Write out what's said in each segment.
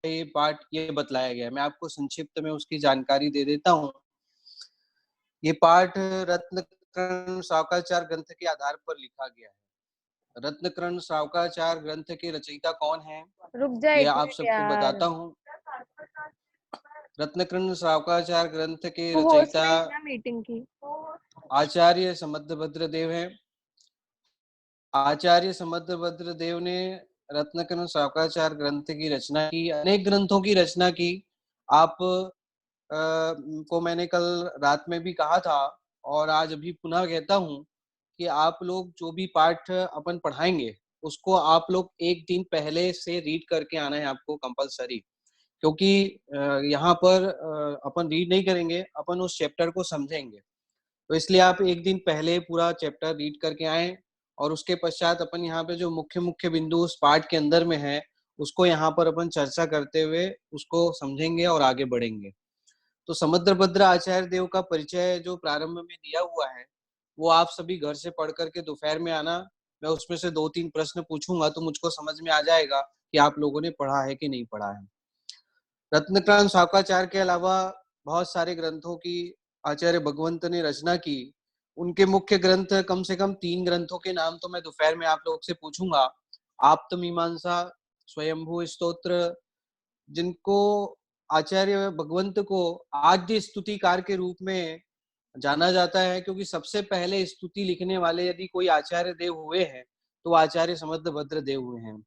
ये पाठ ये बतलाया गया है। मैं आपको संक्षिप्त में उसकी जानकारी दे देता हूँ। ये पाठ रत्नकरण सावकाचार ग्रंथ के आधार पर लिखा गया है। रत्नकरण सावकाचार ग्रंथ के रचयिता कौन है, रुक जा ये एक आप मिनट सबको यार, बताता हूँ। रत्नकरण सावकाचार ग्रंथ के तू होस्ट रचयिता नहीं है ना मीटिंग की। आचार्य समंतभद्र देव हैं। आचार्य समंतभद्र देव ने रत्नकरण सावकाचार ग्रंथ की रचना की, अनेक ग्रंथों की रचना की। आप को मैंने कल रात में भी कहा था और आज अभी पुनः कहता हूँ कि आप लोग जो भी पाठ अपन पढ़ाएंगे उसको आप लोग एक दिन पहले से रीड करके आना है आपको कंपलसरी, क्योंकि यहाँ पर अपन रीड नहीं करेंगे, अपन उस चैप्टर को समझेंगे। तो इसलिए आप एक दिन पहले पूरा चैप्टर रीड करके आए और उसके पश्चात अपन यहाँ पे जो मुख्य मुख्य बिंदु उस पाठ के अंदर में है उसको यहाँ पर अपन चर्चा करते हुए उसको समझेंगे और आगे बढ़ेंगे। तो समुद्रभद्र आचार्य देव का परिचय जो प्रारंभ में दिया हुआ है वो आप सभी घर से पढ़ करके दोपहर में आना। मैं उसमें से 2-3 प्रश्न पूछूंगा तो मुझको समझ में आ जाएगा कि आप लोगों ने पढ़ा है कि नहीं पढ़ा है। रत्नक्रांत सावकाचार्य के अलावा बहुत सारे ग्रंथों की आचार्य भगवंत ने रचना की। उनके मुख्य ग्रंथ कम से कम 3 ग्रंथों के नाम तो मैं दोपहर में आप लोग से पूछूंगा। आप्तमीमांसा, स्वयंभू स्तोत्र, जिनको आचार्य भगवंत को आद्य स्तुतिकार के रूप में जाना जाता है, क्योंकि सबसे पहले स्तुति लिखने वाले यदि कोई आचार्य देव हुए हैं तो आचार्य समंतभद्र देव हुए हैं,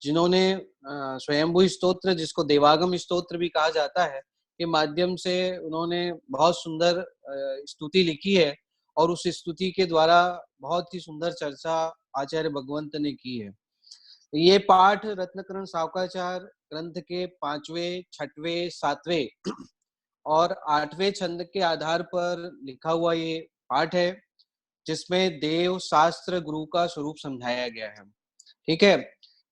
जिन्होंने स्वयंभू स्तोत्र, जिसको देवागम स्तोत्र भी कहा जाता है, के माध्यम से उन्होंने बहुत सुंदर स्तुति लिखी है और उस स्तुति के द्वारा बहुत ही सुंदर चर्चा आचार्य भगवंत ने की है। ये पाठ रत्नकरण सावकाचार ग्रंथ के 5वें, 6वें, 7वें और 8वें छंद के आधार पर लिखा हुआ ये पाठ है, जिसमें देव, शास्त्र, गुरु का स्वरूप समझाया गया है। ठीक है,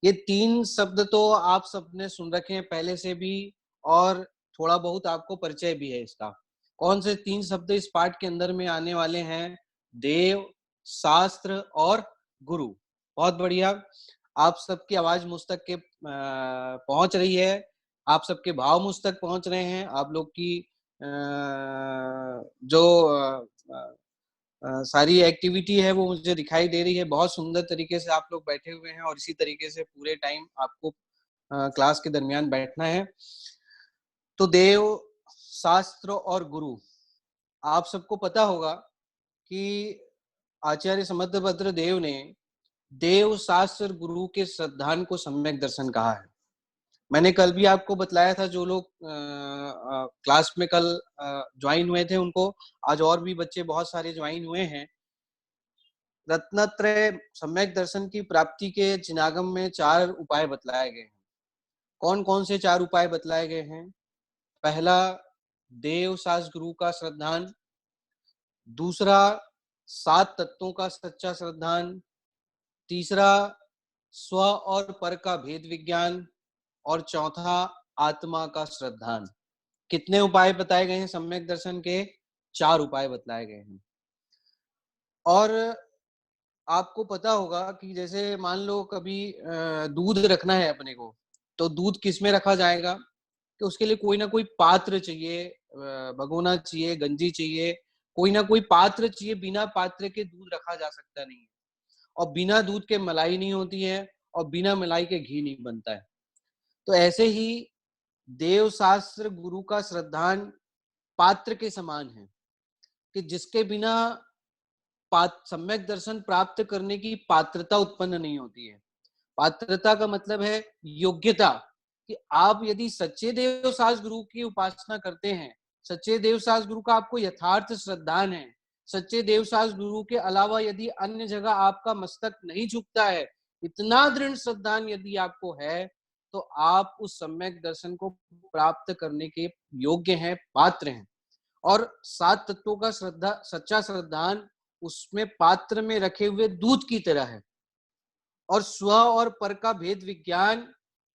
ये 3 शब्द तो आप सबने सुन रखे हैं पहले से भी और थोड़ा बहुत आपको परिचय भी है इसका। कौन से 3 शब्द इस पाठ के अंदर में आने वाले हैं? देव, शास्त्र और गुरु। बहुत बढ़िया, आप सबकी आवाज मुझ तक के पहुंच रही है, आप सबके भाव मुझ तक पहुंच रहे हैं। आप लोग की जो सारी एक्टिविटी है वो मुझे दिखाई दे रही है। बहुत सुंदर तरीके से आप लोग बैठे हुए हैं और इसी तरीके से पूरे टाइम आपको क्लास के दरमियान बैठना है। तो देव, शास्त्र और गुरु, आप सबको पता होगा कि आचार्य समंतभद्र देव ने देव, शास्त्र, गुरु के श्रद्धान को सम्यक दर्शन कहा है। मैंने कल भी आपको बतलाया था, जो लोग क्लास में कल ज्वाइन हुए थे उनको, आज और भी बच्चे बहुत सारे ज्वाइन हुए हैं। रत्नत्रय सम्यक दर्शन की प्राप्ति के चिनागम में 4 उपाय बतलाए गए हैं। कौन कौन से 4 उपाय बतलाए गए हैं? पहला, देव, शास्त्र, गुरु का श्रद्धान। दूसरा, 7 तत्वों का सच्चा श्रद्धान। तीसरा, स्व और पर का भेद विज्ञान। और चौथा, आत्मा का श्रद्धान। कितने उपाय बताए गए हैं सम्यक दर्शन के? 4 उपाय बतलाए गए हैं। और आपको पता होगा कि जैसे मान लो कभी दूध रखना है अपने को, तो दूध किस में रखा जाएगा? कि उसके लिए कोई ना कोई पात्र चाहिए, भगोना चाहिए, गंजी चाहिए, कोई ना कोई पात्र चाहिए। बिना पात्र के दूध रखा जा सकता नहीं है, और बिना दूध के मलाई नहीं होती है, और बिना मलाई के घी नहीं बनता है। तो ऐसे ही देव, शास्त्र, गुरु का श्रद्धान पात्र के समान है, कि जिसके बिना सम्यक दर्शन प्राप्त करने की पात्रता उत्पन्न नहीं होती है। पात्रता का मतलब है योग्यता, कि आप यदि सच्चे देव शास्त्र गुरु की उपासना करते हैं, सच्चे देव शास्त्र गुरु का आपको यथार्थ श्रद्धान है, सच्चे देव शास्त्र गुरु के अलावा यदि अन्य जगह आपका मस्तक नहीं झुकता है, इतना दृढ़ श्रद्धान यदि आपको है, तो आप उस सम्यक दर्शन को प्राप्त करने के योग्य हैं, पात्र हैं। और 7 तत्वों का सच्चा श्रद्धान उसमें पात्र में रखे हुए दूध की तरह है, और स्व और पर का भेद विज्ञान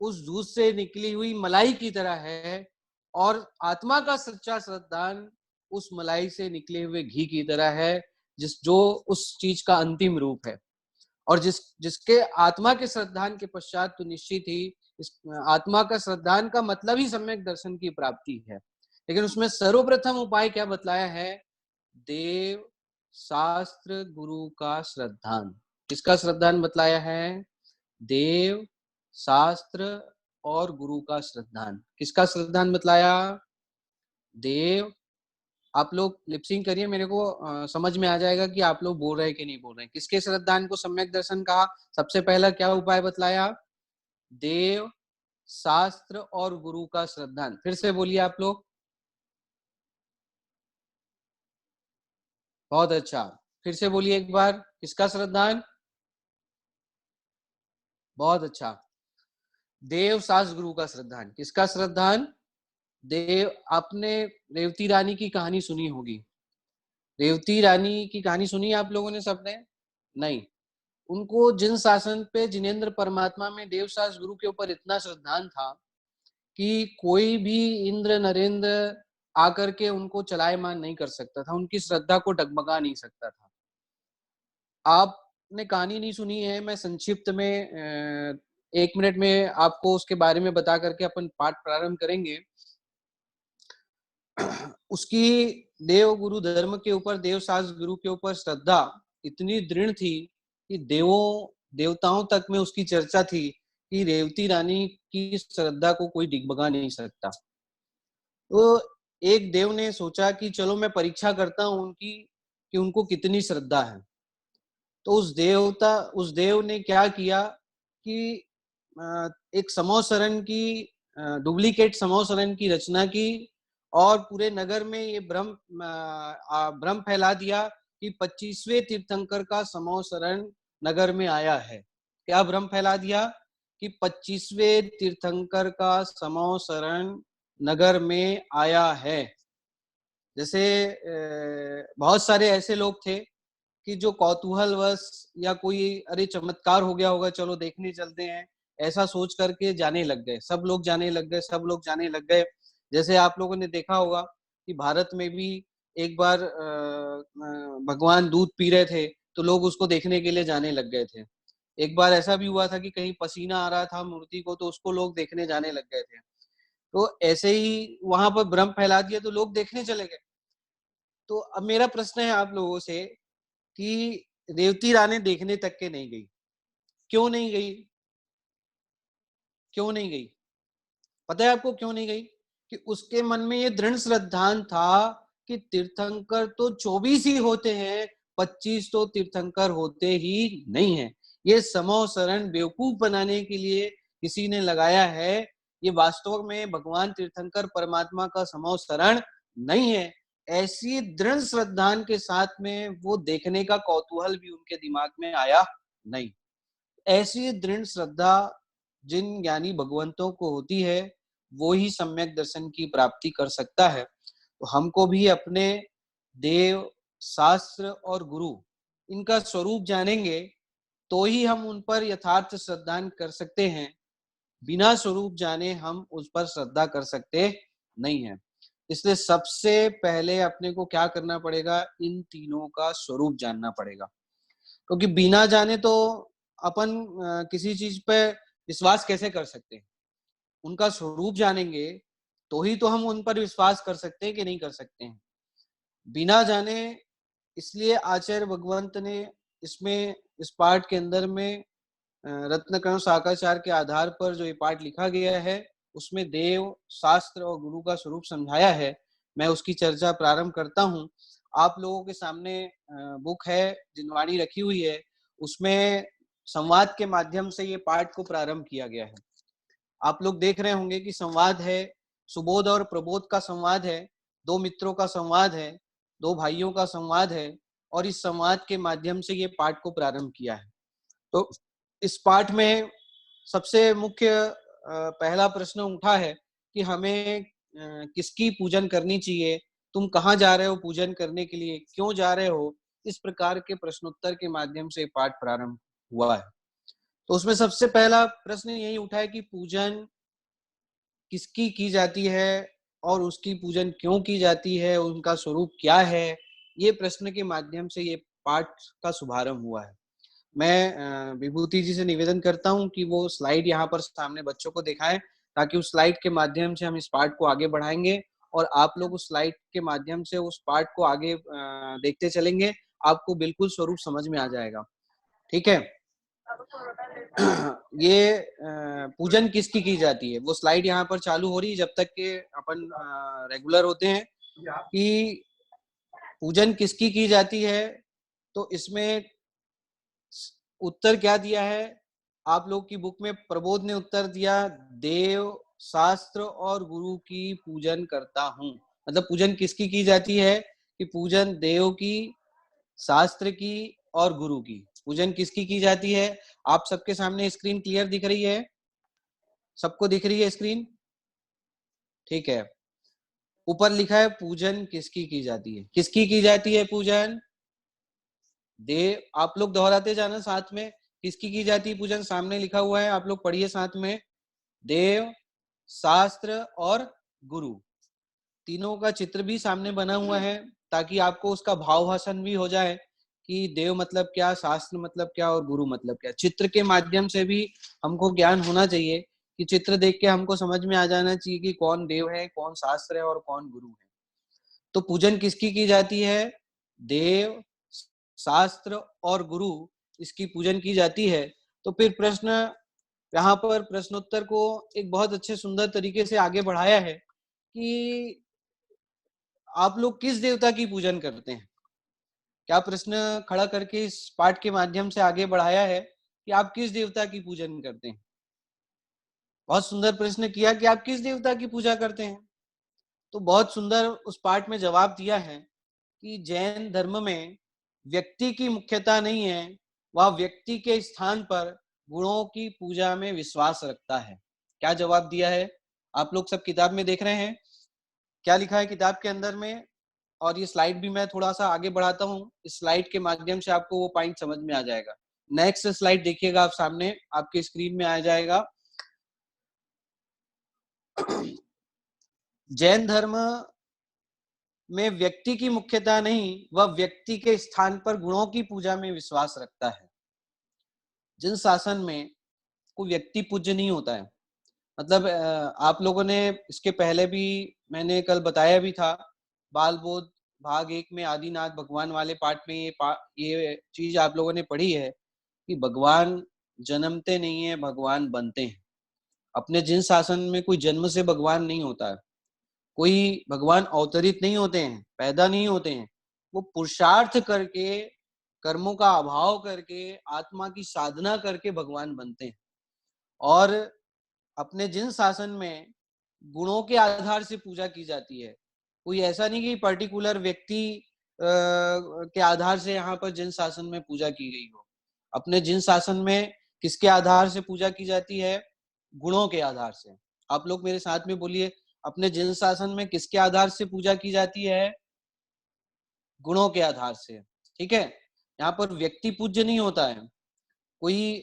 उस दूध से निकली हुई मलाई की तरह है, और आत्मा का सच्चा श्रद्धान उस मलाई से निकले हुए घी की तरह है, जो उस चीज का अंतिम रूप है। और जिसके आत्मा के श्रद्धान के पश्चात तो निश्चित ही इस आत्मा का श्रद्धान का मतलब ही सम्यक दर्शन की प्राप्ति है। लेकिन उसमें सर्वप्रथम उपाय क्या बतलाया है? देव, शास्त्र, गुरु का श्रद्धान। किसका श्रद्धान बतलाया है? देव, शास्त्र और गुरु का श्रद्धान। किसका श्रद्धान बतलाया? देव। आप लोग लिपसिंग करिए, मेरे को समझ में आ जाएगा कि आप लोग बोल रहे हैं कि नहीं बोल रहे हैं। किसके श्रद्धान को सम्यक दर्शन कहा? सबसे पहला क्या उपाय बतलाया? देव, शास्त्र और गुरु का श्रद्धान। फिर से बोलिए आप लोग। बहुत अच्छा, फिर से बोलिए एक बार। किसका श्रद्धान? बहुत अच्छा, देव, शास्त्र, गुरु का श्रद्धान। किसका श्रद्धान? देव। आपने रेवती रानी की कहानी सुनी होगी। रेवती रानी की कहानी सुनी आप लोगों ने सबने? नहीं। उनको जिन शासन पे जिनेन्द्र परमात्मा में देव, शास्त्र, गुरु के ऊपर इतना श्रद्धान था कि कोई भी इंद्र नरेंद्र आकर के उनको चलायमान नहीं कर सकता था, उनकी श्रद्धा को डगमगा नहीं सकता था। आपने कहानी नहीं सुनी है, मैं संक्षिप्त में 1 मिनट में आपको उसके बारे में बता करके अपन पाठ प्रारंभ करेंगे। उसकी देव गुरु धर्म के ऊपर, देव शास्त्र गुरु के ऊपर श्रद्धा इतनी दृढ़ थी कि देवताओं तक में उसकी चर्चा थी कि रेवती रानी की श्रद्धा को कोई डिगमगा नहीं सकता। तो एक देव ने सोचा कि चलो मैं परीक्षा करता हूं उनकी, कि उनको कितनी श्रद्धा है। तो उस देव ने क्या किया कि एक समोसरण की, डुप्लीकेट समोसरण की रचना की और पूरे नगर में ये भ्रम फैला दिया कि 25वें तीर्थंकर का समोसरण नगर में आया है। क्या भ्रम फैला दिया? कि 25वें तीर्थंकर का समोसरण नगर में आया है। जैसे बहुत सारे ऐसे लोग थे कि जो कौतूहलवश या कोई अरे चमत्कार हो गया होगा, चलो देखने चलते हैं, ऐसा सोच करके जाने लग गए। सब लोग जाने लग गए, सब लोग जाने लग गए। जैसे आप लोगों ने देखा होगा कि भारत में भी एक बार भगवान दूध पी रहे थे तो लोग उसको देखने के लिए जाने लग गए थे। एक बार ऐसा भी हुआ था कि कहीं पसीना आ रहा था मूर्ति को, तो उसको लोग देखने जाने लग गए थे। तो ऐसे ही वहां पर भ्रम फैला दिया तो लोग देखने चले गए। तो अब मेरा प्रश्न है आप लोगों से कि रेवती रानी देखने तक के नहीं गई। क्यों नहीं गई? क्यों नहीं गई? पता है आपको क्यों नहीं गई? कि उसके मन में ये दृढ़ श्रद्धान था कि तीर्थंकर तो 24 ही होते हैं, 25 तो तीर्थंकर होते ही नहीं है। ये समोसरण बेवकूफ बनाने के लिए किसी ने लगाया है। ये वास्तव में भगवान तीर्थंकर परमात्मा का समोसरण नहीं है। ऐसी दृढ़ श्रद्धान के साथ में वो देखने का कौतूहल भी उनके दिमाग में आया नहीं। ऐसी दृढ़ श्रद्धा जिन ज्ञानी भगवंतों को होती है वो ही सम्यक दर्शन की प्राप्ति कर सकता है। तो हमको भी अपने देव, शास्त्र और गुरु, इनका स्वरूप जानेंगे तो ही हम उन पर यथार्थ श्रद्धान कर सकते हैं। बिना स्वरूप जाने हम उस पर श्रद्धा कर सकते नहीं है। इसलिए सबसे पहले अपने को क्या करना पड़ेगा? इन तीनों का स्वरूप जानना पड़ेगा। क्योंकि बिना जाने तो अपन किसी चीज पे विश्वास कैसे कर सकते हैं? उनका स्वरूप जानेंगे तो ही तो हम उन पर विश्वास कर सकते हैं कि नहीं कर सकते हैं। बिना जाने, इसलिए आचार्य भगवंत ने इसमें इस पाठ के अंदर में रत्नकर्ण शाकाचार के आधार पर जो ये पाठ लिखा गया है उसमें देव, शास्त्र और गुरु का स्वरूप समझाया है। मैं उसकी चर्चा प्रारंभ करता हूँ। आप लोगों के सामने बुक है, जिनवाणी रखी हुई है, उसमें संवाद के माध्यम से ये पाठ को प्रारंभ किया गया है। आप लोग देख रहे होंगे कि संवाद है, सुबोध और प्रबोध का संवाद है, दो मित्रों का संवाद है, दो भाइयों का संवाद है, और इस संवाद के माध्यम से ये पाठ को प्रारंभ किया है। तो इस पाठ में सबसे मुख्य पहला प्रश्न उठा है कि हमें किसकी पूजन करनी चाहिए, तुम कहाँ जा रहे हो पूजन करने के लिए, क्यों जा रहे हो, इस प्रकार के प्रश्नोत्तर के माध्यम से पाठ प्रारंभ हुआ है। तो उसमें सबसे पहला प्रश्न यही उठा है कि पूजन किसकी की जाती है और उसकी पूजन क्यों की जाती है, उनका स्वरूप क्या है। ये प्रश्न के माध्यम से ये पाठ का शुभारंभ हुआ है। मैं विभूति जी से निवेदन करता हूं कि वो स्लाइड यहाँ पर सामने बच्चों को दिखाएं, ताकि उस स्लाइड के माध्यम से हम इस पार्ट को आगे बढ़ाएंगे और आप लोग उस स्लाइड के माध्यम से उस पार्ट को आगे देखते चलेंगे, आपको बिल्कुल स्वरूप समझ में आ जाएगा। ठीक है। ये पूजन किसकी की जाती है, वो स्लाइड यहाँ पर चालू हो रही है जब तक के अपन रेगुलर होते हैं, कि पूजन किसकी की जाती है। तो इसमें उत्तर क्या दिया है, आप लोग की बुक में प्रबोध ने उत्तर दिया, देव, शास्त्र और गुरु की पूजन करता हूं। मतलब पूजन किसकी की जाती है, कि पूजन देव की, शास्त्र की और गुरु की। पूजन किसकी की जाती है। आप सबके सामने स्क्रीन क्लियर दिख रही है, सबको दिख रही है स्क्रीन। ठीक है। ऊपर लिखा है पूजन किसकी की जाती है, किसकी की जाती है पूजन। देव, आप लोग दोहराते जाना साथ में, किसकी की जाती है पूजन, सामने लिखा हुआ है, आप लोग पढ़िए साथ में। देव, शास्त्र और गुरु, तीनों का चित्र भी सामने बना हुआ है, ताकि आपको उसका भाव भाषण भी हो जाए कि देव मतलब क्या, शास्त्र मतलब क्या और गुरु मतलब क्या। चित्र के माध्यम से भी हमको ज्ञान होना चाहिए, कि चित्र देख के हमको समझ में आ जाना चाहिए कि कौन देव है, कौन शास्त्र है और कौन गुरु है। तो पूजन किसकी की जाती है, देव, शास्त्र और गुरु, इसकी पूजन की जाती है। तो फिर प्रश्न, यहाँ पर प्रश्नोत्तर को एक बहुत अच्छे सुंदर तरीके से आगे बढ़ाया है कि आप लोग किस देवता की पूजन करते हैं। क्या प्रश्न खड़ा करके इस पाठ के माध्यम से आगे बढ़ाया है कि आप किस देवता की पूजन करते हैं। बहुत सुंदर प्रश्न किया कि आप किस देवता की पूजा करते हैं। तो बहुत सुंदर उस पाठ में जवाब दिया है कि जैन धर्म में व्यक्ति की मुख्यता नहीं है, वह व्यक्ति के स्थान पर गुणों की पूजा में विश्वास रखता है। क्या जवाब दिया है, आप लोग सब किताब में देख रहे हैं, क्या लिखा है किताब के अंदर में। और ये स्लाइड भी मैं थोड़ा सा आगे बढ़ाता हूँ, इस स्लाइड के माध्यम से आपको वो पॉइंट समझ में आ जाएगा। नेक्स्ट स्लाइड देखिएगा, आप सामने आपके स्क्रीन में आ जाएगा। जैन धर्म में व्यक्ति की मुख्यता नहीं, वह व्यक्ति के स्थान पर गुणों की पूजा में विश्वास रखता है। जिन शासन में कोई व्यक्ति पूज्य नहीं होता है। मतलब आप लोगों ने इसके पहले भी मैंने कल बताया भी था, बाल बोध भाग 1 में आदिनाथ भगवान वाले पाठ में ये चीज आप लोगों ने पढ़ी है कि भगवान जन्मते नहीं है, भगवान बनते हैं। अपने जिन शासन में कोई जन्म से भगवान नहीं होता है, कोई भगवान अवतरित नहीं होते हैं, पैदा नहीं होते हैं। वो पुरुषार्थ करके, कर्मों का अभाव करके, आत्मा की साधना करके भगवान बनते हैं। और अपने जिन शासन में गुणों के आधार से पूजा की जाती है, कोई ऐसा नहीं कि पर्टिकुलर व्यक्ति के आधार से यहाँ पर जिन शासन में पूजा की गई हो। अपने जिन शासन में किसके आधार से पूजा की जाती है, गुणों के आधार से। आप लोग मेरे साथ में बोलिए, अपने जिन शासन में किसके आधार से पूजा की जाती है, गुणों के आधार से। ठीक है। यहाँ पर व्यक्ति पूज्य नहीं होता है। कोई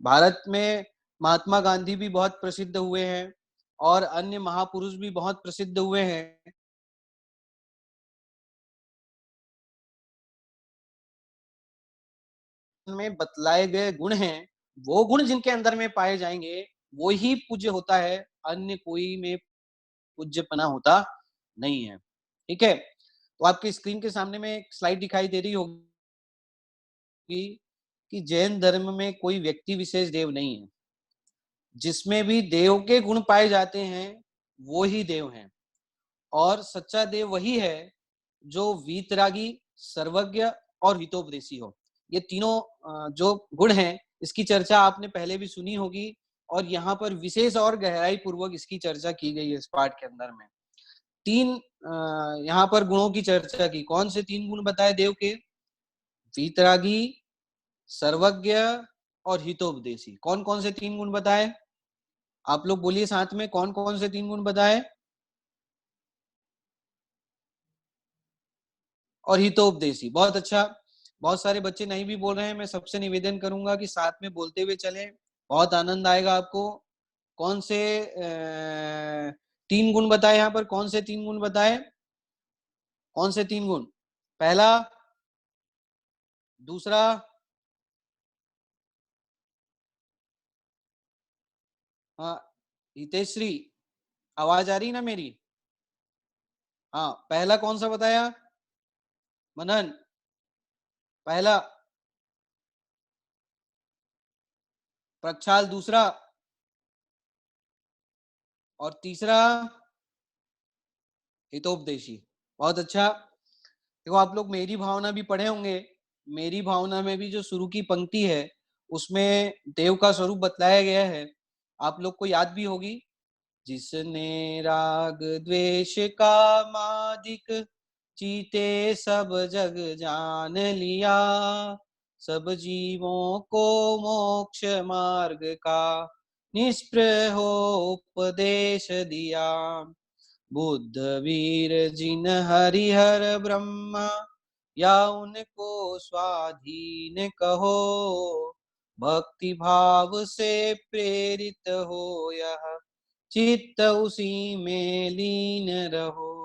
भारत में महात्मा गांधी भी बहुत प्रसिद्ध हुए हैं और अन्य महापुरुष भी बहुत प्रसिद्ध हुए हैं। में बतलाए गए गुण हैं, वो गुण जिनके अंदर में पाए जाएंगे वो ही पूज्य होता है, अन्य कोई में पूज्यपना होता नहीं है। ठीक है। तो आपकी स्क्रीन के सामने में एक स्लाइड दिखाई दे रही होगी कि जैन धर्म में कोई व्यक्ति विशेष देव नहीं है। जिसमें भी देव के गुण पाए जाते हैं वो ही देव हैं। और सच्चा देव वही है जो वीतरागी, सर्वज्ञ और हितोपदेशी हो। ये तीनों जो गुण हैं, इसकी चर्चा आपने पहले भी सुनी होगी और यहाँ पर विशेष और गहराई पूर्वक इसकी चर्चा की गई है इस पाठ के अंदर में। तीन यहाँ पर गुणों की चर्चा की। कौन से तीन गुण बताए देव के, वीतरागी, सर्वज्ञ और हितोपदेशी। कौन कौन से तीन गुण बताए, आप लोग बोलिए साथ में, कौन कौन से तीन गुण बताए। और हितोपदेशी, बहुत अच्छा। बहुत सारे बच्चे नहीं भी बोल रहे हैं, मैं सबसे निवेदन करूंगा कि साथ में बोलते हुए चलें, बहुत आनंद आएगा आपको। कौन से तीन गुण बताए, यहाँ पर कौन से तीन गुण बताए, कौन से तीन गुण, पहला, दूसरा हाँ हितेश्री, आवाज आ रही ना मेरी? हाँ, पहला कौन सा बताया? मनन पहला, प्रक्षाल दूसरा, और तीसरा हितोपदेशी। बहुत अच्छा। देखो आप लोग मेरी भावना भी पढ़े होंगे। मेरी भावना में भी जो शुरू की पंक्ति है उसमें देव का स्वरूप बतलाया गया है, आप लोग को याद भी होगी। जिसने राग द्वेष का मादिक जीते सब जग जान लिया, सब जीवों को मोक्ष मार्ग का निष्प्रह हो उपदेश दिया। बुद्ध वीर जिन हरिहर ब्रह्मा, या उनको स्वाधीन कहो, भक्ति भाव से प्रेरित हो यह चित्त उसी में लीन रहो।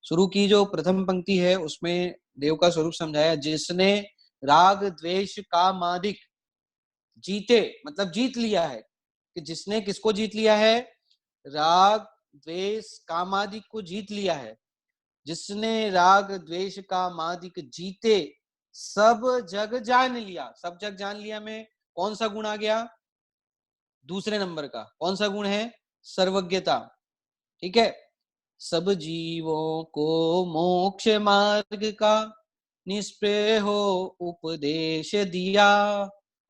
शुरू की जो प्रथम पंक्ति है उसमें देव का स्वरूप समझाया। जिसने राग द्वेष का मादिक जीते, मतलब जीत लिया है, कि जिसने किसको जीत लिया है? राग द्वेष कामादिक को जीत लिया है। जिसने राग द्वेष का मादिक जीते सब जग जान लिया। सब जग जान लिया में कौन सा गुण आ गया? दूसरे नंबर का कौन सा गुण है? सर्वज्ञता। ठीक है। सब जीवों को मोक्ष मार्ग का निष्प्रह हो उपदेश दिया।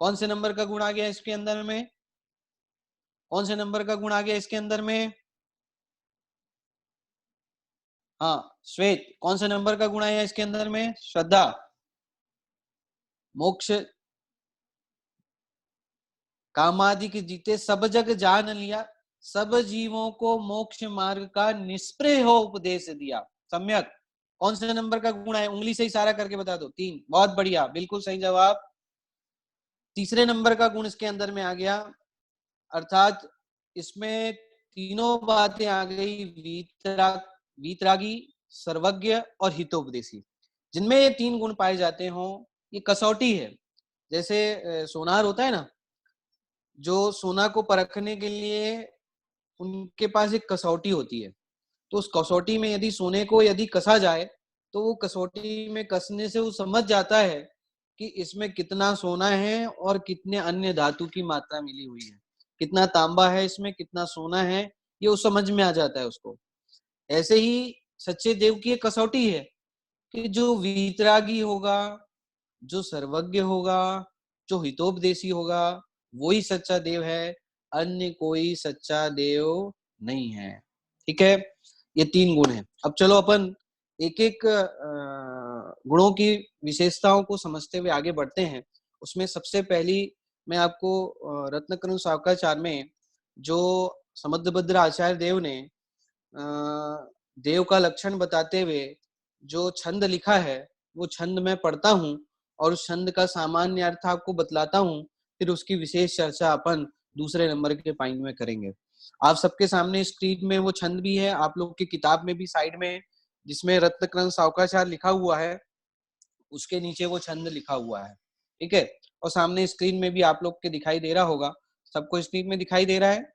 कौन से नंबर का गुण आ गया इसके अंदर में? कौन से नंबर का गुण आ गया इसके अंदर में? हाँ श्वेत, कौन से नंबर का गुण आया इसके अंदर में? श्रद्धा। मोक्ष कामादि के जीते सब जग जान लिया, सब जीवों को मोक्ष मार्ग का निष्प्रह हो उपदेश दिया। सम्यक। कौन से नंबर का गुण है? उंगली से इशारा करके बता दो। 3। बहुत बढ़िया, बिल्कुल सही जवाब। तीसरे नंबर का गुण इसके अंदर में आ गया, अर्थात इसमें तीनों बातें आ गई। वीतरागी, सर्वज्ञ और हितोपदेशी। जिनमें ये 3 गुण पाए जाते हो, ये कसौटी है। जैसे सोनार होता है ना, जो सोना को परखने के लिए उनके पास एक कसौटी होती है। तो उस कसौटी में यदि सोने को यदि कसा जाए, तो वो कसौटी में कसने से वो समझ जाता है कि इसमें कितना सोना है और कितने अन्य धातु की मात्रा मिली हुई है, कितना तांबा है इसमें, कितना सोना है, ये उस समझ में आ जाता है उसको। ऐसे ही सच्चे देव की एक कसौटी है कि जो वीतरागी होगा, जो सर्वज्ञ होगा, जो हितोपदेशी होगा, वही सच्चा देव है, अन्य कोई सच्चा देव नहीं है। ठीक है। ये 3 गुण हैं। अब चलो अपन एक एक गुणों की विशेषताओं को समझते हुए आगे बढ़ते हैं। उसमें सबसे पहली मैं आपको रत्नकरण सावकाचार्य में जो समुद्रभद्र आचार्य देव ने देव का लक्षण बताते हुए जो छंद लिखा है, वो छंद मैं पढ़ता हूँ और उस छंद का सामान्य अर्थ आपको बतलाता हूँ। फिर उसकी विशेष चर्चा अपन दूसरे नंबर के पॉइंट में करेंगे। आप सबके सामने स्क्रीन में वो छंद भी है, आप लोग की किताब में भी साइड में जिसमें रत्नकरण सावकाचार्य लिखा हुआ है, उसके नीचे वो छंद लिखा हुआ है। ठीक है। और सामने स्क्रीन में भी आप लोग के दिखाई दे रहा होगा। सबको स्क्रीन में दिखाई दे रहा है?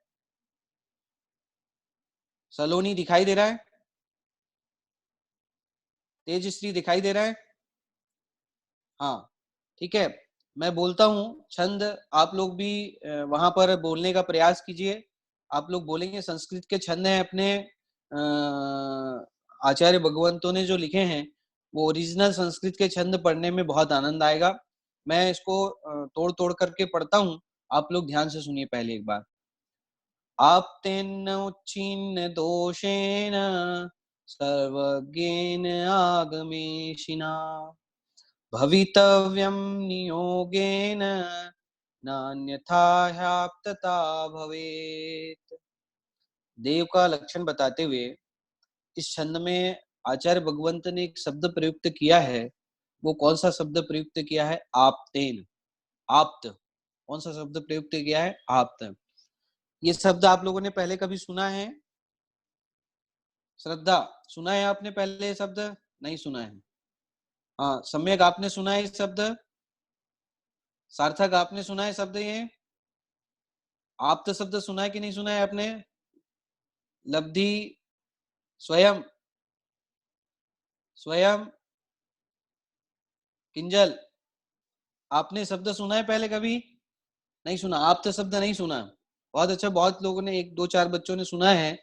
सलोनी दिखाई दे रहा है? तेजश्री दिखाई दे रहा है? हाँ ठीक है। मैं बोलता हूँ छंद, आप लोग भी वहां पर बोलने का प्रयास कीजिए। आप लोग बोलेंगे। संस्कृत के छंद हैं अपने, आचार्य भगवंतों ने जो लिखे हैं, वो ओरिजिनल संस्कृत के छंद पढ़ने में बहुत आनंद आएगा। मैं इसको तोड़ तोड़ करके पढ़ता हूँ, आप लोग ध्यान से सुनिए पहले एक बार। आप्तेन उच्छिन्न दोषेण सर्वज्ञेन आगमेशिना, भवितव्यं नियोगेन नान्यथा ह्याप्तता भवेत्। देव का लक्षण बताते हुए इस छंद में आचार्य भगवंत ने एक शब्द प्रयुक्त किया है। वो कौन सा शब्द प्रयुक्त किया है? आप्तेन। आप्त। कौन सा शब्द प्रयुक्त किया है? आप्त। ये शब्द आप लोगों ने पहले कभी सुना है? श्रद्धा, सुना है आपने पहले ये शब्द? नहीं सुना है। हाँ सम्यक, आपने सुना है ये शब्द? सार्थक, आपने सुना है शब्द ये? आप्त शब्द सुना है कि नहीं सुना है आपने? लब्धि, स्वयं, स्वयं, किंजल, आपने शब्द सुना है पहले कभी? नहीं सुना, आप्त शब्द नहीं सुना। बहुत अच्छा, बहुत लोगों ने, एक दो चार बच्चों ने सुना है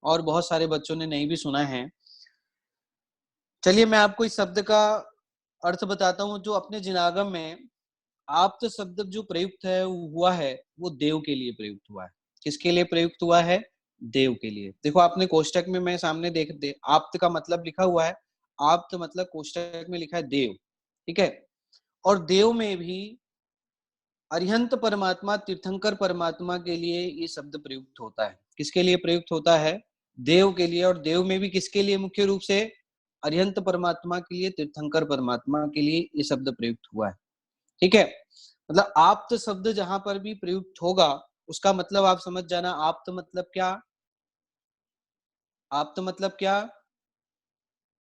और बहुत सारे बच्चों ने नहीं भी सुना है। चलिए मैं आपको इस शब्द का अर्थ बताता हूँ। जो अपने जिनागम में आप्त शब्द जो प्रयुक्त है हुआ है, वो देव के लिए प्रयुक्त हुआ है। किसके लिए प्रयुक्त हुआ है? देव के लिए। देखो आपने कोष्टक में, मैं सामने देख दे, आप्त का मतलब लिखा हुआ है। आप्त मतलब कोष्टक में लिखा है देव, ठीक है। और देव में भी अरिहंत परमात्मा, तीर्थंकर परमात्मा के लिए ये शब्द प्रयुक्त होता है। किसके लिए प्रयुक्त होता है? देव के लिए। और देव में भी किसके लिए? मुख्य रूप से अरिहंत परमात्मा के लिए, तीर्थंकर परमात्मा के लिए ये शब्द प्रयुक्त हुआ है, ठीक है। मतलब आप्त शब्द जहां पर भी प्रयुक्त होगा, उसका मतलब आप समझ जाना। आप्त मतलब क्या? आप्त मतलब क्या?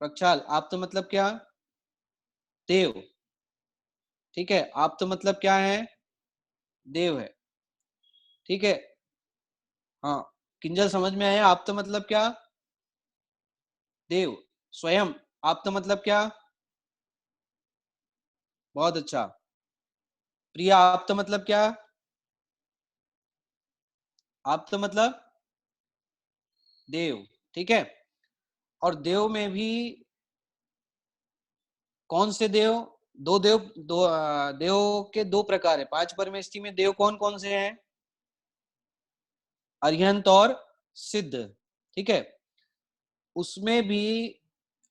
प्रक्षाल, आप्त मतलब क्या? देव, ठीक है। आप्त मतलब क्या है? देव है, ठीक है। हाँ, किंजल समझ में आया? आप्त मतलब क्या? देव। स्वयं, आप्त मतलब क्या? बहुत अच्छा। प्रिया, आप्त मतलब क्या? आप्त मतलब देव, ठीक है। और देव में भी कौन से देव? दो देव, देव के दो प्रकार है। पांच परमेष्टि में देव कौन कौन से हैं? अरिहंत और सिद्ध, ठीक है। उसमें भी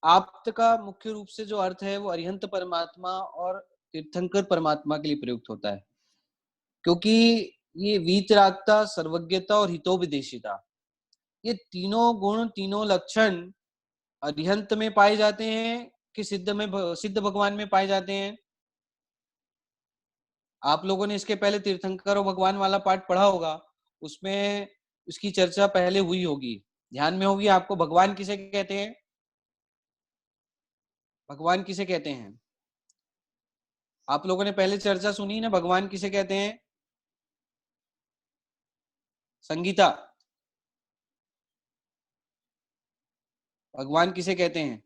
आप्त का मुख्य रूप से जो अर्थ है वो अरिहंत परमात्मा और तीर्थंकर परमात्मा के लिए प्रयुक्त होता है। क्योंकि ये वीतरागता, सर्वज्ञता और हितोपदेशिता, ये तीनों गुण, तीनों लक्षण अरिहंत में पाए जाते हैं कि सिद्ध में, सिद्ध भगवान में पाए जाते हैं? आप लोगों ने इसके पहले तीर्थंकर और भगवान वाला पाठ पढ़ा होगा, उसमें उसकी चर्चा पहले हुई होगी, ध्यान में होगी आपको। भगवान किसे कहते हैं? भगवान किसे कहते हैं? आप लोगों ने पहले चर्चा सुनी ना, भगवान किसे कहते हैं? संगीता, भगवान किसे कहते हैं?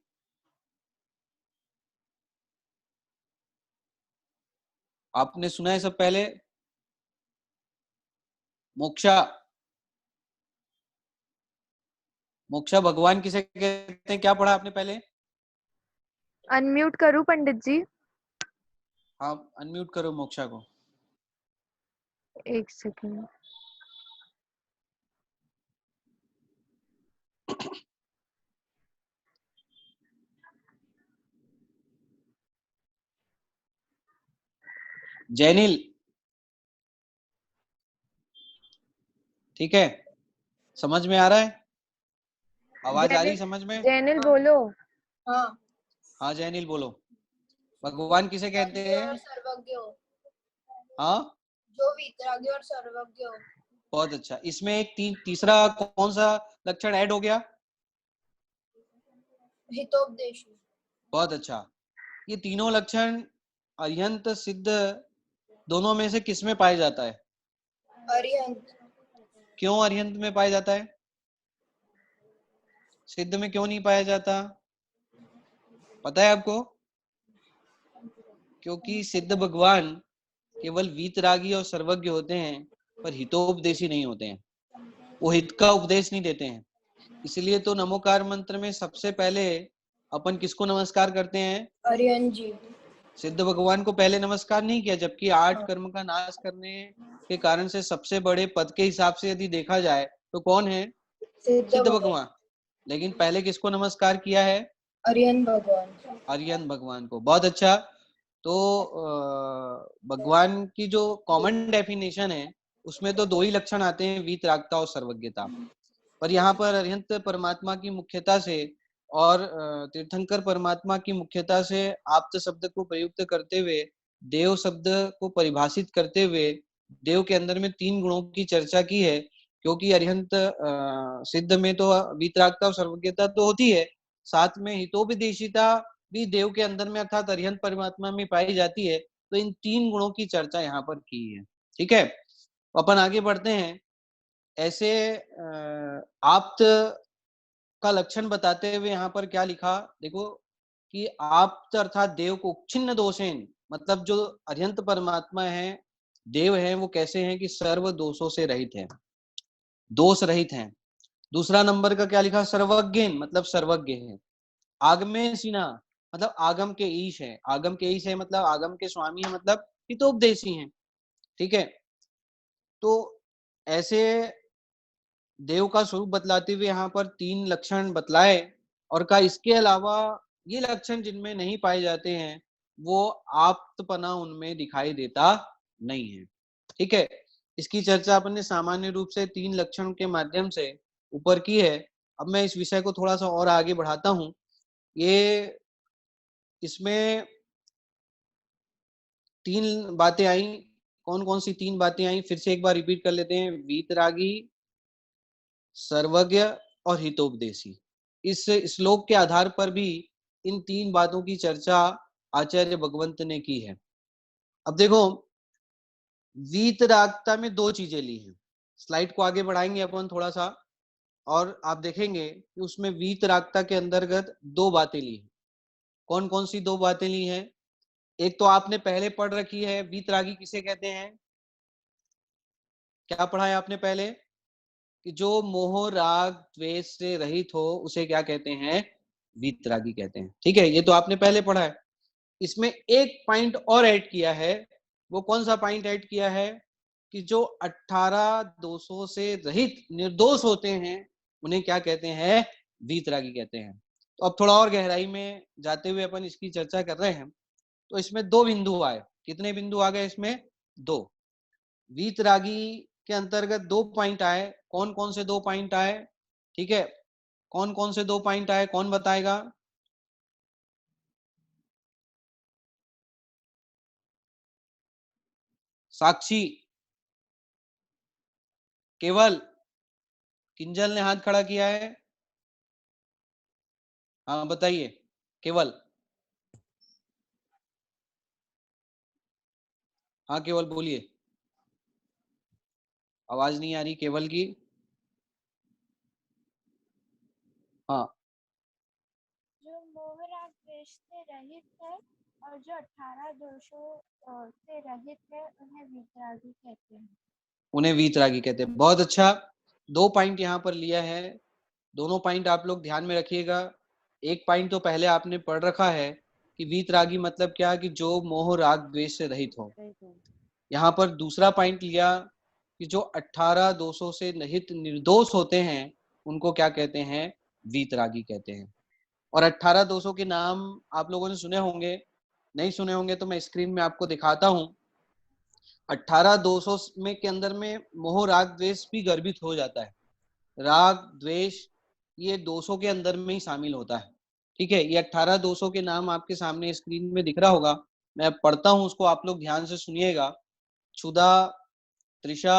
आपने सुना है सब पहले? मोक्षा, मोक्षा भगवान किसे कहते हैं? क्या पढ़ा आपने पहले? अनम्यूट करूं पंडित जी? आप अनम्यूट करो मोक्षा को। एक सेकंड। जैनिल, ठीक है। समझ में आ रहा है? आवाज आ रही समझ में? जैनिल बोलो। हाँ। हाँ जैनिल बोलो। भगवान किसे कहते हैं? और सर्वज्ञ हो। हाँ, जो वीतरागी और सर्वज्ञ हो। बहुत अच्छा। इसमें एक तीसरा कौन सा लक्षण ऐड हो गया? हितोपदेश। बहुत अच्छा। ये तीनों लक्षण अरिहंत सिद्ध दोनों में से किस में पाया जाता है? अरिहंत। क्यों अरिहंत में पाया जाता है? सिद्ध में क्यों नहीं पाया जाता? पता है आपको? क्योंकि सिद्ध भगवान केवल वीतरागी और सर्वज्ञ होते हैं, पर हितोपदेशी नहीं होते हैं। वो हित का उपदेश नहीं देते हैं। इसलिए तो नमोकार मंत्र में सबसे पहले अपन किसको नमस्कार करते हैं? अरिहंत जी। सिद्ध भगवान को पहले नमस्कार नहीं किया, जबकि 8 कर्म का नाश करने के कारण से सबसे बड़े पद के हिसाब से यदि देखा जाए तो कौन है? सिद्ध भगवान। लेकिन पहले किसको नमस्कार किया है? अरिहंत भगवान। अरिहंत भगवान को। बहुत अच्छा। तो भगवान की जो कॉमन डेफिनेशन है उसमें तो दो ही लक्षण आते हैं, वीतरागता और सर्वज्ञता। पर यहाँ पर अरिहंत परमात्मा की मुख्यता से और तीर्थंकर परमात्मा की मुख्यता से आप्त शब्द को प्रयुक्त करते हुए, देव शब्द को परिभाषित करते हुए देव के अंदर में 3 गुणों की चर्चा की है। क्योंकि अरिहंत सिद्ध में तो वीतरागता और सर्वज्ञता तो होती है, साथ में हितोपदेशिता भी देव के अंदर में अर्थात अरिहंत परमात्मा में पाई जाती है। तो इन 3 गुणों की चर्चा यहाँ पर की है, ठीक है। अपन आगे बढ़ते हैं। ऐसे आप्त का लक्षण बताते हुए यहाँ पर क्या लिखा देखो कि आप्त अर्थात देव को छिन्न दोषेन, मतलब जो अरिहंत परमात्मा है, देव है, वो कैसे हैं कि सर्व दोषों से रहित है, दोष रहित हैं। दूसरा नंबर का क्या लिखा, सर्वज्ञ, मतलब सर्वज्ञ है। आगमे सीना, मतलब आगम के ईश है, आगम के ईश है मतलब आगम के स्वामी है, मतलब हितोपदेशी हैं। ठीक है, तो ऐसे देव का स्वरूप बतलाते हुए यहाँ पर 3 लक्षण बतलाए और कहा इसके अलावा ये लक्षण जिनमें नहीं पाए जाते हैं वो आप्तपना उनमें दिखाई देता नहीं है। ठीक है, इसकी चर्चा अपन ने सामान्य रूप से 3 लक्षण के माध्यम से ऊपर की है। अब मैं इस विषय को थोड़ा सा और आगे बढ़ाता हूं। ये इसमें 3 बातें आई, कौन कौन सी 3 बातें आई फिर से एक बार रिपीट कर लेते हैं। वीतरागी, सर्वज्ञ और हितोपदेशी। इस श्लोक के आधार पर भी इन 3 बातों की चर्चा आचार्य भगवंत ने की है। अब देखो, वीतरागता में 2 चीजें ली हैं। स्लाइड को आगे बढ़ाएंगे अपन थोड़ा सा और आप देखेंगे कि उसमें वीतरागता के अंतर्गत 2 बातें ली हैं। कौन कौन सी 2 बातें ली हैं? एक तो आपने पहले पढ़ रखी है, वीतरागी किसे कहते हैं? क्या पढ़ा है आपने पहले कि जो मोह राग द्वेष से रहित हो उसे क्या कहते हैं? वीतरागी कहते हैं। ठीक है, ये तो आपने पहले पढ़ा है। इसमें एक पॉइंट और ऐड किया है। वो कौन सा पॉइंट ऐड किया है कि जो 18 दोषों से रहित निर्दोष होते हैं उन्हें क्या कहते हैं? वीतरागी कहते हैं। तो अब थोड़ा और गहराई में जाते हुए अपन इसकी चर्चा कर रहे हैं। तो इसमें 2 बिंदु आए। कितने बिंदु आ गए इसमें? 2। वीतरागी के अंतर्गत 2 पॉइंट आए। कौन कौन से 2 पॉइंट आए? ठीक है, कौन कौन से 2 पॉइंट आए, कौन बताएगा? साक्षी, केवल, किंजल ने हाथ खड़ा किया है। हाँ बताइए, केवल। हाँ केवल बोलिए, आवाज नहीं आ रही केवल की। हाँ, जो मोह राग द्वेष से रहित है और जो 18 दोषों से रहित है उन्हें वीतरागी कहते हैं। उन्हें वीतरागी कहते हैं। बहुत अच्छा, 2 पॉइंट यहाँ पर लिया है। दोनों पॉइंट आप लोग ध्यान में रखिएगा। एक पॉइंट तो पहले आपने पढ़ रखा है कि वीतरागी मतलब क्या, कि जो मोह राग द्वेष से रहित हो। यहाँ पर दूसरा पॉइंट लिया कि जो 18 दोषों से रहित निर्दोष होते हैं उनको क्या कहते हैं? वीतरागी कहते हैं। और 18 दोषों के नाम आप लोगों ने सुने होंगे, नहीं सुने होंगे तो मैं स्क्रीन में आपको दिखाता हूं। 18 दोषों में के अंदर में मोह राग द्वेष भी गर्भित हो जाता है। राग द्वेष ये दोषों के अंदर में ही शामिल होता है। ठीक है, ये 18 दोषों के नाम आपके सामने स्क्रीन में दिख रहा होगा। मैं पढ़ता हूं, उसको आप लोग ध्यान से सुनिएगा। क्षुधा, तृषा,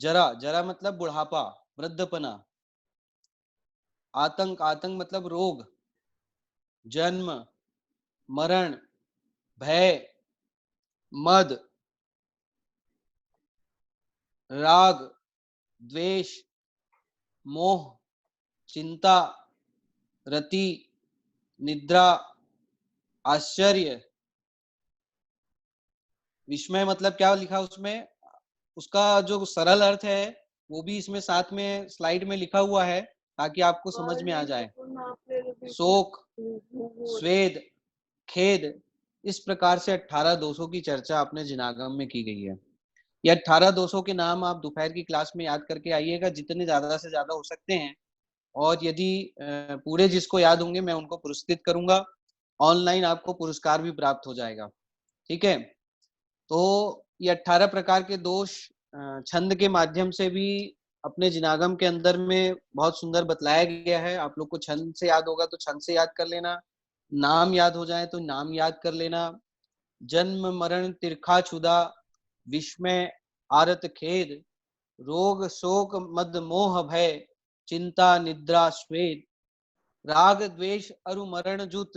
जरा, जरा मतलब बुढ़ापा, वृद्धपना। आतंक, आतंक मतलब रोग। जन्म, मरण, भय, मद, राग, द्वेष, मोह, चिंता, रति, निद्रा, आश्चर्य, विस्मय। मतलब क्या लिखा उसमें, उसका जो सरल अर्थ है वो भी इसमें साथ में स्लाइड में लिखा हुआ है ताकि आपको समझ में आ जाए। शोक, स्वेद, खेद। इस प्रकार से 18 दोषों की चर्चा अपने जिनागम में की गई है। ये 18 दोषों के नाम आप दोपहर की क्लास में याद करके आइएगा, जितने ज्यादा से ज्यादा हो सकते हैं। और यदि पूरे जिसको याद होंगे मैं उनको पुरस्कृत करूंगा। ऑनलाइन आपको पुरस्कार भी प्राप्त हो जाएगा। ठीक है, तो ये 18 प्रकार के दोष छंद के माध्यम से भी अपने जिनागम के अंदर में बहुत सुंदर बतलाया गया है। आप लोग को छंद से याद होगा तो छंद से याद कर लेना, नाम याद हो जाए तो नाम याद कर लेना। जन्म, मरण, तिरखा, क्षुधा, विस्मय, आरत, खेद, रोग, शोक, मद, मोह, भय, चिंता, निद्रा, स्वेद, राग, द्वेष, अरु, मरण, जुत,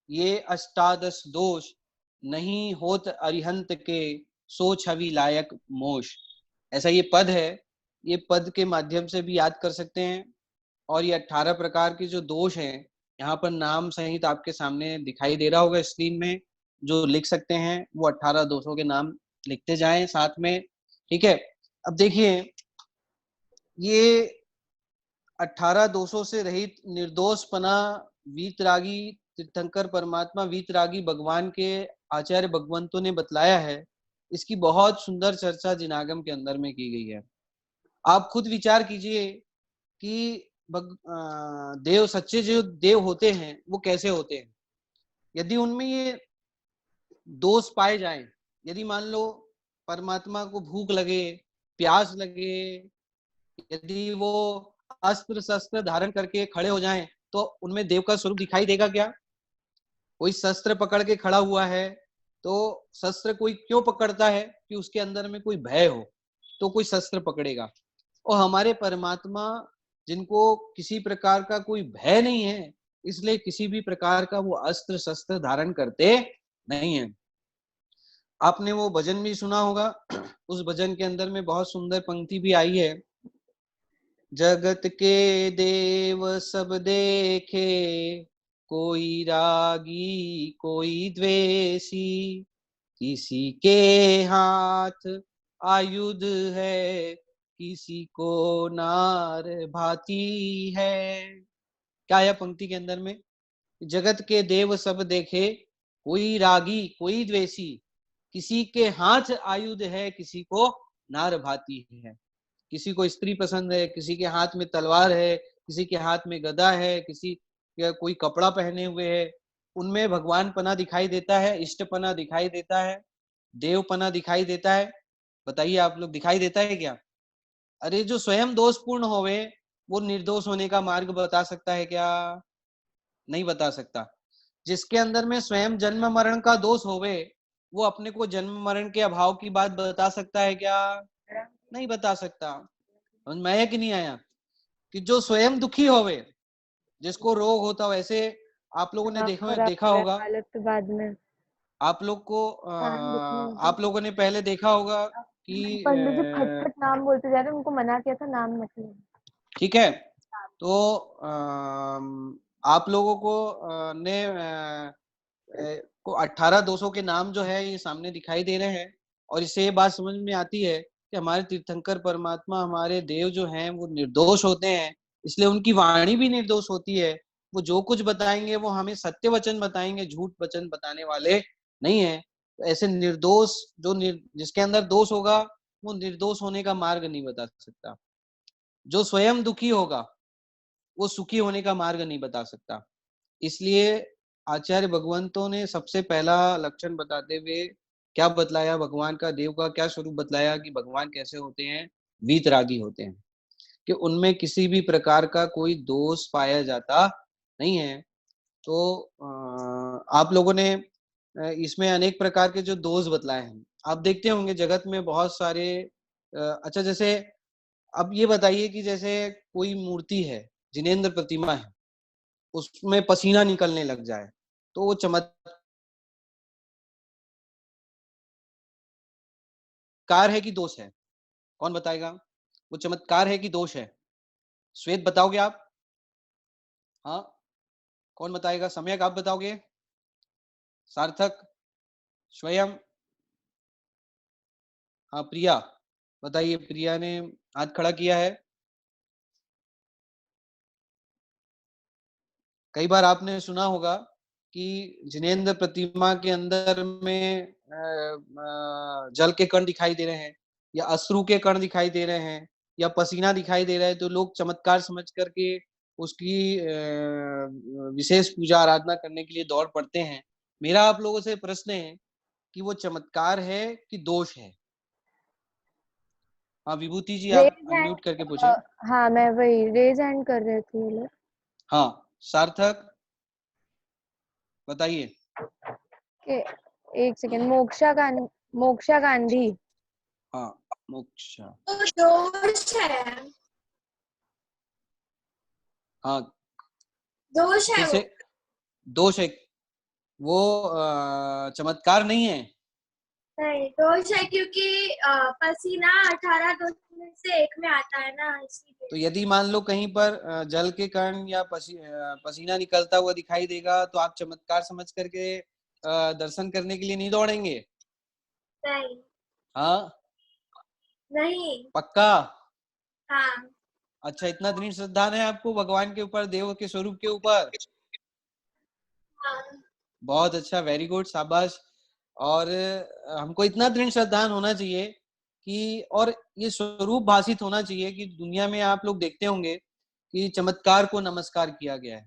ये अष्टादश दोष नहीं होत अरिहंत के, सो छवि लायक मोश। ऐसा ये पद है। ये पद के माध्यम से भी याद कर सकते हैं। और ये 18 प्रकार के जो दोष हैं, यहाँ पर नाम सहित आपके सामने दिखाई दे रहा होगा स्क्रीन में, जो लिख सकते हैं वो 18 दोषों के नाम लिखते जाएं साथ में। ठीक है, अब देखिए ये 18 दोषों से रहित निर्दोषपना वीतरागी तीर्थंकर परमात्मा वीतरागी भगवान के आचार्य भगवंतों ने बतलाया है। इसकी बहुत सुंदर चर्चा जिनागम के अंदर में की गई है। आप खुद विचार कीजिए कि देव, सच्चे जो देव होते हैं वो कैसे होते हैं। यदि उनमें ये दोष पाए जाएं, यदि मान लो परमात्मा को भूख लगे, प्यास लगे, यदि वो अस्त्र शस्त्र धारण करके खड़े हो जाएं, तो उनमें देव का स्वरूप दिखाई देगा क्या? कोई शस्त्र पकड़ के खड़ा हुआ है तो शस्त्र कोई क्यों पकड़ता है? कि उसके अंदर में कोई भय हो तो कोई शस्त्र पकड़ेगा। और हमारे परमात्मा जिनको किसी प्रकार का कोई भय नहीं है, इसलिए किसी भी प्रकार का वो अस्त्र शस्त्र धारण करते नहीं है। आपने वो भजन भी सुना होगा, उस भजन के अंदर में बहुत सुंदर पंक्ति भी आई है, जगत के देव सब देखे, कोई रागी कोई द्वेषी, किसी के हाथ आयुध है, किसी को नार भाती है। क्या है पंक्ति के अंदर में? जगत के देव सब देखे, कोई रागी कोई द्वेषी, किसी के हाथ आयुध है, किसी को नार भाती है। किसी को स्त्री पसंद है, किसी के हाथ में तलवार है, किसी के हाथ में गदा है, किसी या कोई कपड़ा पहने हुए है। उनमें भगवान पना दिखाई देता है, इष्ट पना दिखाई देता है, देव पना दिखाई देता है। बताइए आप लोग, दिखाई देता है क्या? अरे जो स्वयं दोषपूर्ण होवे वो निर्दोष होने का मार्ग बता सकता है क्या? नहीं बता सकता। जिसके अंदर में स्वयं जन्म मरण का दोष होवे वो अपने को जन्म मरण के अभाव की बात बता सकता है क्या? नहीं बता सकता। समझ में आया कि नहीं आया? कि जो स्वयं दुखी होवे, जिसको रोग होता, वैसे आप लोगों ने देखा होगा, हालत तो बाद में आप लोग को आप लोगों ने पहले देखा होगा कि पंडित जी फटफट नाम बोलते जा रहे, उनको मना किया था नाम मत लेना। ठीक है, तो आप लोगों को ने को 18 दोषों के नाम जो है ये सामने दिखाई दे रहे हैं। और इससे ये बात समझ में आती है कि हमारे तीर्थंकर परमात्मा, हमारे देव जो हैं वो निर्दोष होते हैं, इसलिए उनकी वाणी भी निर्दोष होती है। वो जो कुछ बताएंगे वो हमें सत्य वचन बताएंगे, झूठ वचन बताने वाले नहीं है। तो ऐसे निर्दोष जिसके अंदर दोष होगा वो निर्दोष होने का मार्ग नहीं बता सकता। जो स्वयं दुखी होगा वो सुखी होने का मार्ग नहीं बता सकता। इसलिए आचार्य भगवंतों ने सबसे पहला लक्षण बताते हुए क्या बतलाया, भगवान का, देव का क्या स्वरूप बतलाया कि भगवान कैसे होते हैं? वीतरागी होते हैं, कि उनमें किसी भी प्रकार का कोई दोष पाया जाता नहीं है। तो आप लोगों ने इसमें अनेक प्रकार के जो दोष बतलाए हैं, आप देखते होंगे जगत में बहुत सारे अच्छा, जैसे अब ये बताइए कि जैसे कोई मूर्ति है, जिनेंद्र प्रतिमा है, उसमें पसीना निकलने लग जाए तो वो चमत्कार है कि दोष है? कौन बताएगा? वो चमत्कार है कि दोष है? श्वेत बताओगे आप? हाँ, कौन बताएगा? सम्यक आप बताओगे? सार्थक? स्वयं? हाँ, प्रिया बताइए। प्रिया ने हाथ खड़ा किया है। कई बार आपने सुना होगा कि जिनेंद्र प्रतिमा के अंदर में जल के कण दिखाई दे रहे हैं, या अश्रु के कण दिखाई दे रहे हैं, या पसीना दिखाई दे रहा है, तो लोग चमत्कार समझ करके उसकी विशेष पूजा आराधना करने के लिए दौड़ पड़ते हैं। मेरा आप लोगों से प्रश्न है कि वो चमत्कार है कि दोष है? हाँ विभूति जी, आप रेज अनम्यूट करके पूछे। हैंड, हाँ मैं वही रेज हैंड कर रहे थे ये लोग। हाँ, सार्थक बताइए। के एक सेकंड, मोक्षा गांधी। हाँ, मोक्षा। तो दोष है, हाँ, दोष है फिर से दोष है वो, चमत्कार नहीं है। नहीं दोष है क्योंकि पसीना 18 दोष में से एक में आता है ना, इसीलिए। तो यदि मान लो कहीं पर जल के कारण या पसीना निकलता हुआ दिखाई देगा तो आप चमत्कार समझ करके दर्शन करने के लिए नहीं दौड़ेंगे? नहीं। हाँ, नहीं। पक्का? हाँ। अच्छा, इतना दृढ़ श्रद्धा है आपको भगवान के ऊपर, देव के स्वरूप के ऊपर? हाँ। बहुत अच्छा, वेरी गुड, शाबाश। और हमको इतना दृढ़ श्रद्धा होना चाहिए कि, और ये स्वरूप भाषित होना चाहिए कि दुनिया में आप लोग देखते होंगे कि चमत्कार को नमस्कार किया गया है,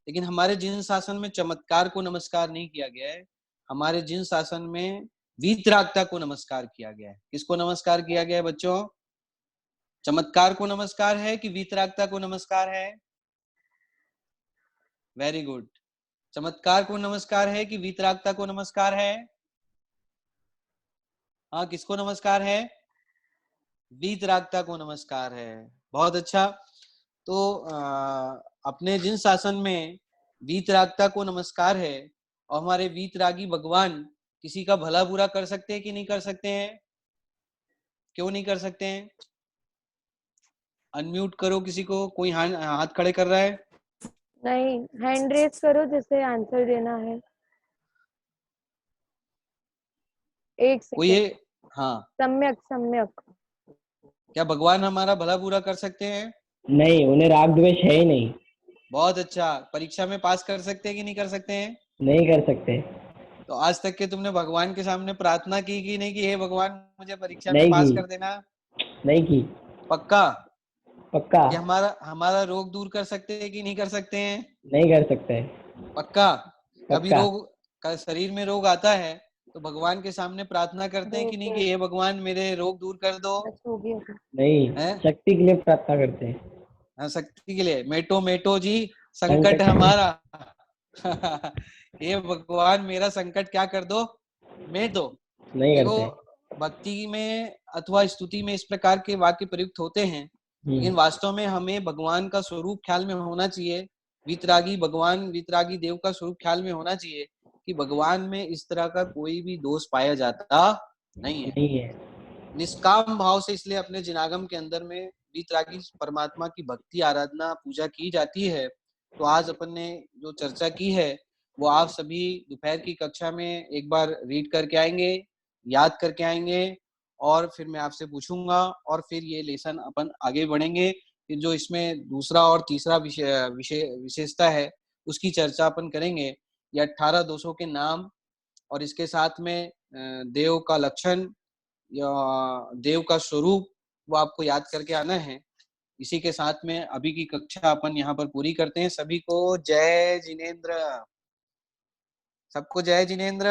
लेकिन हमारे जिन शासन में चमत्कार को नमस्कार नहीं किया गया है, हमारे जिन शासन में वीतरागता को नमस्कार किया गया है। किसको नमस्कार किया गया है बच्चों? चमत्कार को नमस्कार है कि वीतरागता को नमस्कार है? Very good. चमत्कार को नमस्कार है कि वीतरागता को नमस्कार है? हाँ, किसको नमस्कार है? वीतरागता को नमस्कार है। बहुत अच्छा। तो अपने जिन शासन में वीतरागता को नमस्कार है, और हमारे वीतरागी भगवान किसी का भला बुरा कर सकते हैं कि नहीं कर सकते हैं? क्यों नहीं कर सकते हैं? अनम्यूट करो किसी को, कोई हाथ खड़े कर रहा है? नहीं, हैंड रेस करो जिसे आंसर देना है। एक कोई सेकेंड। है? हाँ, सम्यक सम्यक। क्या भगवान हमारा भला बुरा कर सकते हैं? नहीं, उन्हें राग द्वेष है ही नहीं। बहुत अच्छा। परीक्षा में पास कर सकते हैं कि नहीं कर सकते हैं? नहीं कर सकते। तो आज तक के तुमने भगवान के सामने प्रार्थना की कि नहीं कि हे भगवान मुझे परीक्षा में नहीं पास की। कर देना? नहीं की। पक्का? पक्का। ये हमारा हमारा रोग दूर कर सकते हैं कि नहीं कर सकते हैं? नहीं कर सकते। पक्का? कभी पक्का। रोग का शरीर में रोग आता है तो भगवान के सामने प्रार्थना करते हैं कि नहीं कि हे भगवान मेरे रोग दूर कर दो? हो गया। नहीं, हैं? शक्ति के लिए प्रार्थना करते हैं। हाँ, शक्ति के लिए। मेटो मेटो जी संकट संकट। हमारा। हे भगवान मेरा संकट क्या कर दो, मेट दो। नहीं देखो, करते। भक्ति में अथवा स्तुति में इस प्रकार के वाक्य प्रयुक्त होते हैं, लेकिन वास्तव में हमें भगवान का स्वरूप ख्याल में होना चाहिए। वीतरागी भगवान, वीतरागी देव का स्वरूप ख्याल में होना चाहिए कि भगवान में इस तरह का कोई भी दोष पाया जाता नहीं है। नहीं है। निष्काम भाव से इसलिए अपने जिनागम के अंदर में वीतरागी परमात्मा की भक्ति, आराधना, पूजा की जाती है। तो आज अपन ने जो चर्चा की है वो आप सभी दोपहर की कक्षा में एक बार रीड करके आएंगे, याद करके आएंगे, और फिर मैं आपसे पूछूंगा और फिर ये लेसन अपन आगे बढ़ेंगे। फिर जो इसमें दूसरा और तीसरा विशेषता है उसकी चर्चा अपन करेंगे। ये 18 दोषों के नाम और इसके साथ में देव का लक्षण या देव का स्वरूप वो आपको याद करके आना है। इसी के साथ में अभी की कक्षा अपन यहाँ पर पूरी करते हैं। सभी को जय जिनेन्द्र। सबको जय जिनेन्द्र।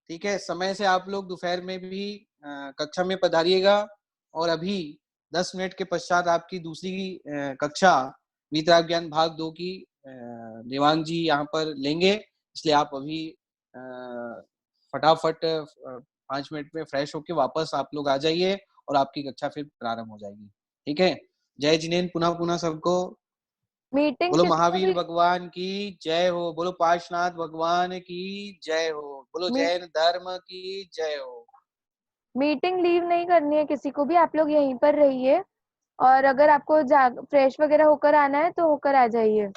ठीक है, समय से आप लोग दोपहर में भी कक्षा में पधारिएगा। और अभी 10 मिनट के पश्चात आपकी दूसरी कक्षा वीतराग ज्ञान भाग 2 की देवांग जी यहाँ पर लेंगे। इसलिए आप अभी फटाफट 5 मिनट में फ्रेश होके वापस आप लोग आ जाइए और आपकी कक्षा फिर प्रारंभ हो जाएगी। ठीक है, जय जिनेन्द्र पुनः पुनः सबको। मीटिंग बोलो किसको महावीर भी भगवान की जय हो। बोलो पार्श्वनाथ भगवान की जय हो। बोलो जैन धर्म की जय हो। मीटिंग लीव नहीं करनी है किसी को भी, आप लोग यहीं पर रहिए। और अगर आपको फ्रेश वगैरह होकर आना है तो होकर आ जाइए।